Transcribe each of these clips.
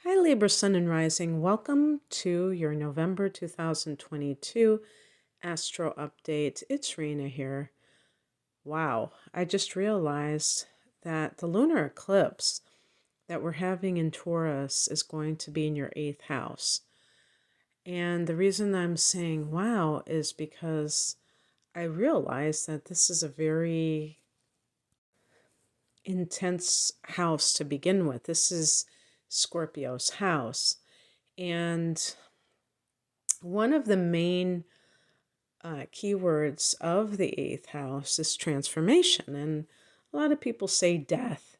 Hi, Libra Sun and Rising. Welcome to your November 2022 Astro Update. It's Rena here. Wow, I just realized that the lunar eclipse that we're having in Taurus is going to be in your 8th house. And the reason I'm saying wow is because I realized that this is a very intense house to begin with. This is Scorpio's house. And one of the main keywords of the 8th house is transformation. And a lot of people say death,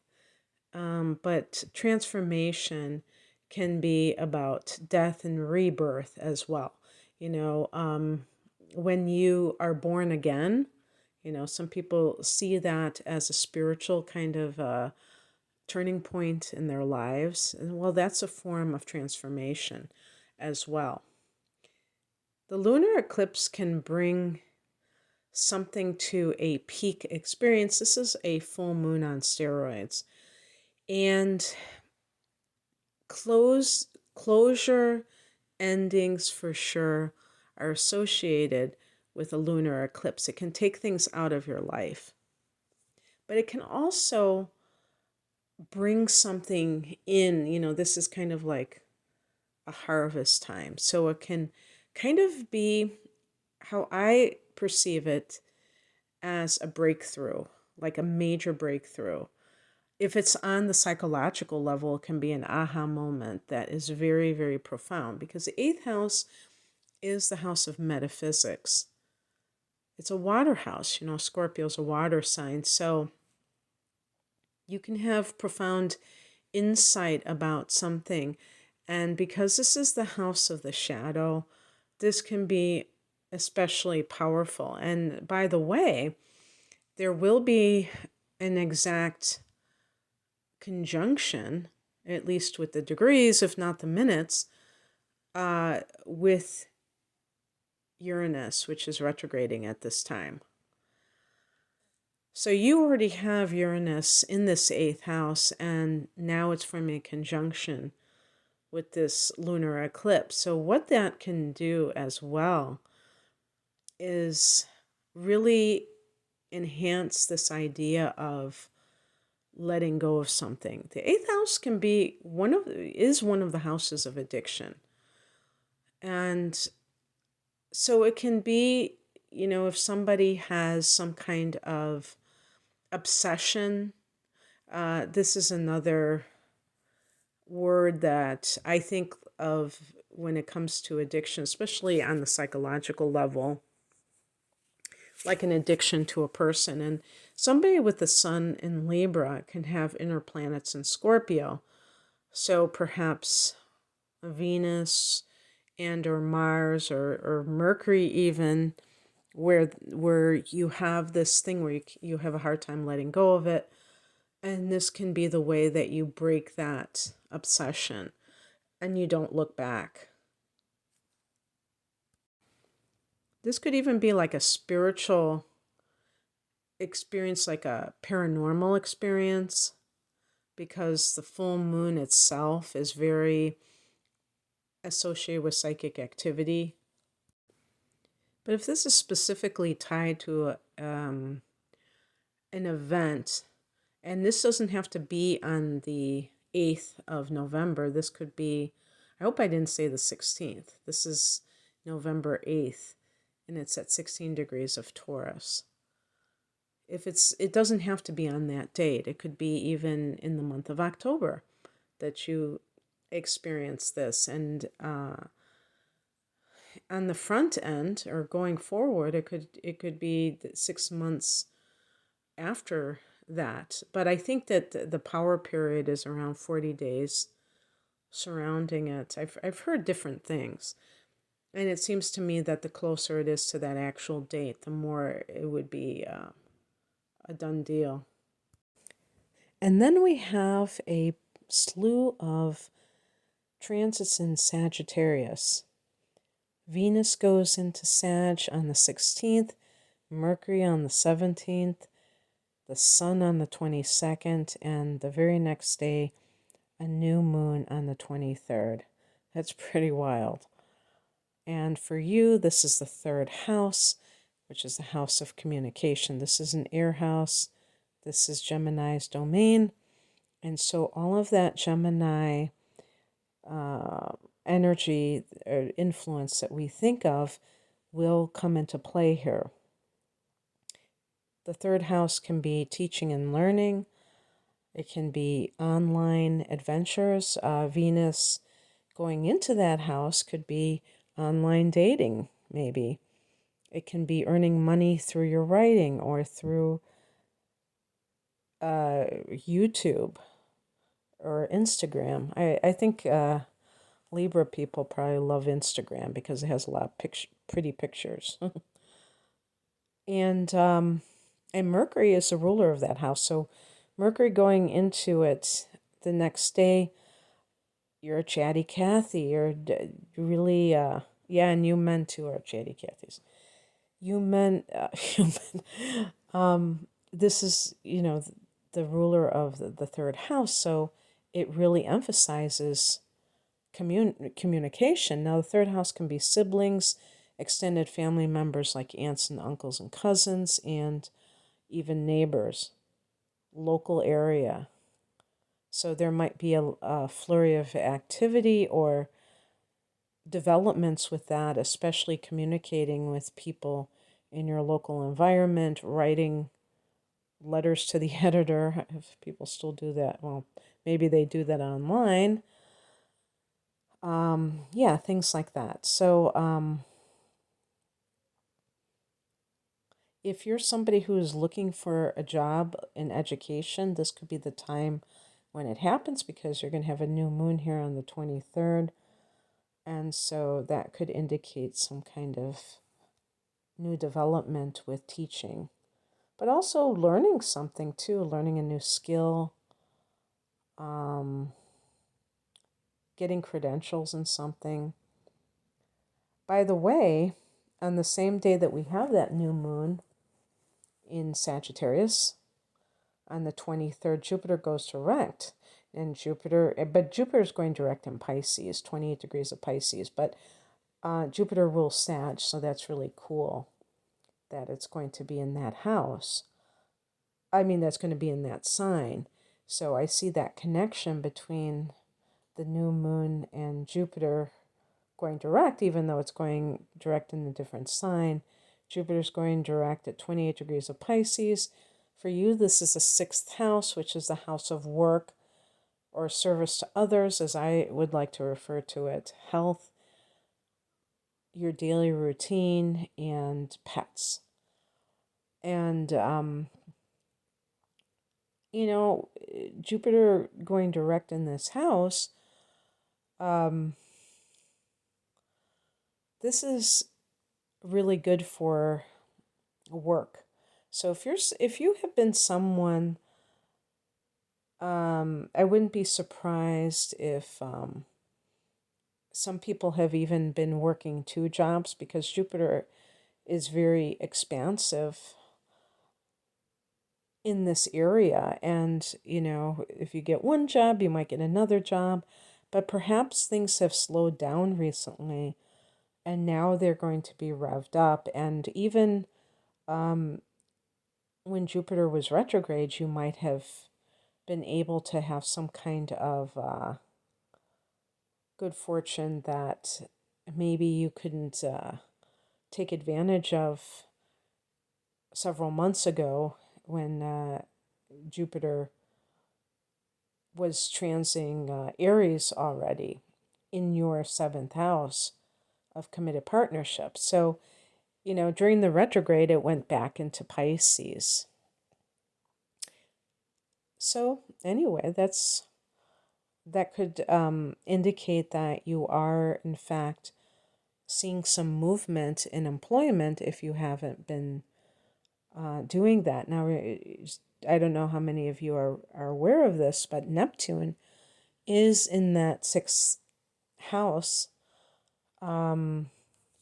but transformation can be about death and rebirth as well. When you are born again, some people see that as a spiritual kind of turning point in their lives. And well, that's a form of transformation as well. The lunar eclipse can bring something to a peak experience. This is a full moon on steroids. And closure endings for sure are associated with a lunar eclipse. It can take things out of your life. But it can also bring something in. This is kind of like a harvest time. So it can kind of be, how I perceive it, as a breakthrough, like a major breakthrough. If it's on the psychological level, it can be an aha moment that is very, very profound, because the 8th house is the house of metaphysics. It's a water house. Scorpio's a water sign. So you can have profound insight about something. And because this is the house of the shadow, this can be especially powerful. And by the way, there will be an exact conjunction, at least with the degrees, if not the minutes, with Uranus, which is retrograding at this time. So you already have Uranus in this 8th house, and now it's forming a conjunction with this lunar eclipse. So what that can do as well is really enhance this idea of letting go of something. The 8th house can be one of the houses of addiction. And so it can be, if somebody has some kind of obsession, this is another word that I think of when it comes to addiction, especially on the psychological level, like an addiction to a person. And somebody with the sun in Libra can have inner planets in Scorpio. So perhaps Venus and or Mars or Mercury even, where you have this thing where you have a hard time letting go of it. And this can be the way that you break that obsession and you don't look back. This could even be like a spiritual experience, like a paranormal experience, because the full moon itself is very associated with psychic activity. But if this is specifically tied to an event, and this doesn't have to be on the 8th of November, this could be, I hope I didn't say the 16th. This is November 8th, and it's at 16 degrees of Taurus. It doesn't have to be on that date. It could be even in the month of October that you experience this. And on the front end, or going forward, it could be 6 months after that. But I think that the power period is around 40 days surrounding it. I've heard different things. And it seems to me that the closer it is to that actual date, the more it would be a done deal. And then we have a slew of transits in Sagittarius. Venus goes into Sag on the 16th, Mercury on the 17th, the Sun on the 22nd, and the very next day, a new moon on the 23rd. That's pretty wild. And for you, this is the third house, which is the house of communication. This is an air house. This is Gemini's domain. And so all of that Gemini energy or influence that we think of will come into play here. The third house can be teaching and learning. It can be online adventures. Venus going into that house could be online dating, maybe. It can be earning money through your writing or through YouTube or Instagram. I think Libra people probably love Instagram because it has a lot of pretty pictures. And Mercury is the ruler of that house. So Mercury going into it the next day, you're a chatty Cathy. You're really, yeah, and you men too are chatty Cathys. You men, this is, the ruler of the third house. So it really emphasizes communication. Now, the third house can be siblings, extended family members like aunts and uncles and cousins, and even neighbors, local area. So there might be a flurry of activity or developments with that, especially communicating with people in your local environment, writing letters to the editor, if people still do that. Well, maybe they do that online. Yeah, things like that. So if you're somebody who is looking for a job in education, this could be the time when it happens because you're going to have a new moon here on the 23rd. And so that could indicate some kind of new development with teaching, but also learning something too, learning a new skill, getting credentials in something. By the way, on the same day that we have that new moon in Sagittarius, on the 23rd, Jupiter goes direct. And Jupiter is going direct in Pisces, 28 degrees of Pisces. But Jupiter rules Sag, so that's really cool that it's going to be in that house. I mean, that's going to be in that sign. So I see that connection between the new moon and Jupiter going direct, even though it's going direct in a different sign. Jupiter's going direct at 28 degrees of Pisces. For you, this is the sixth house, which is the house of work or service to others, as I would like to refer to it, health, your daily routine, and pets. And, Jupiter going direct in this house, this is really good for work. So if you have been someone, I wouldn't be surprised if some people have even been working two jobs because Jupiter is very expansive in this area. And, if you get one job, you might get another job, but perhaps things have slowed down recently and now they're going to be revved up. And even when Jupiter was retrograde, you might have been able to have some kind of good fortune that maybe you couldn't take advantage of several months ago when Jupiter was transing Aries already in your seventh house of committed partnerships. So, during the retrograde, it went back into Pisces. So anyway, that could indicate that you are, in fact, seeing some movement in employment if you haven't been doing that. Now, I don't know how many of you are aware of this, but Neptune is in that sixth house, and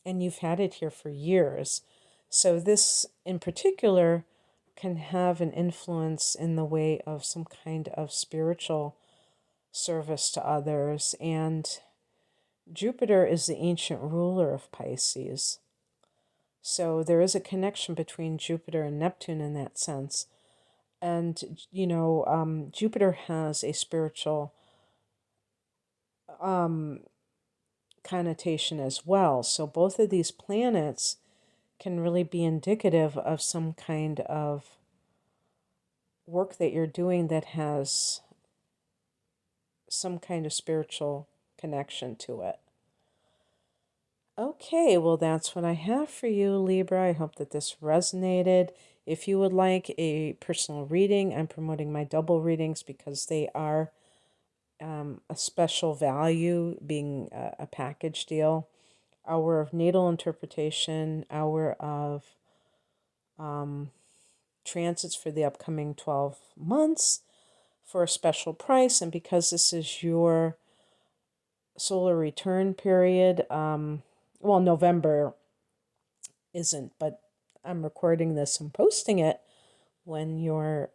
you've had it here for years. So this, in particular, can have an influence in the way of some kind of spiritual service to others. And Jupiter is the ancient ruler of Pisces. So there is a connection between Jupiter and Neptune in that sense. And, Jupiter has a spiritual connotation as well. So both of these planets can really be indicative of some kind of work that you're doing that has some kind of spiritual connection to it. Okay, well, that's what I have for you, Libra. I hope that this resonated. If you would like a personal reading, I'm promoting my double readings because they are a special value, being a package deal. Hour of natal interpretation, hour of transits for the upcoming 12 months for a special price. And because this is your solar return period, November isn't, but I'm recording this and posting it when your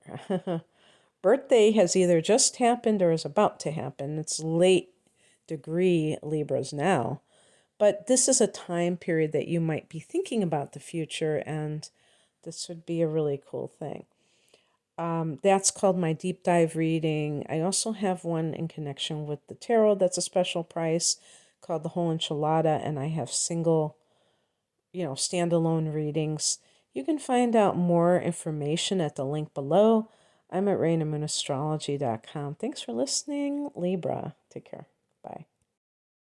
birthday has either just happened or is about to happen. It's late degree Libras now. But this is a time period that you might be thinking about the future, and this would be a really cool thing. That's called my deep dive reading. I also have one in connection with the tarot that's a special price called the whole enchilada, and I have single, standalone readings. You can find out more information at the link below. I'm at RainaMoonAstrology.com. Thanks for listening, Libra. Take care. Bye.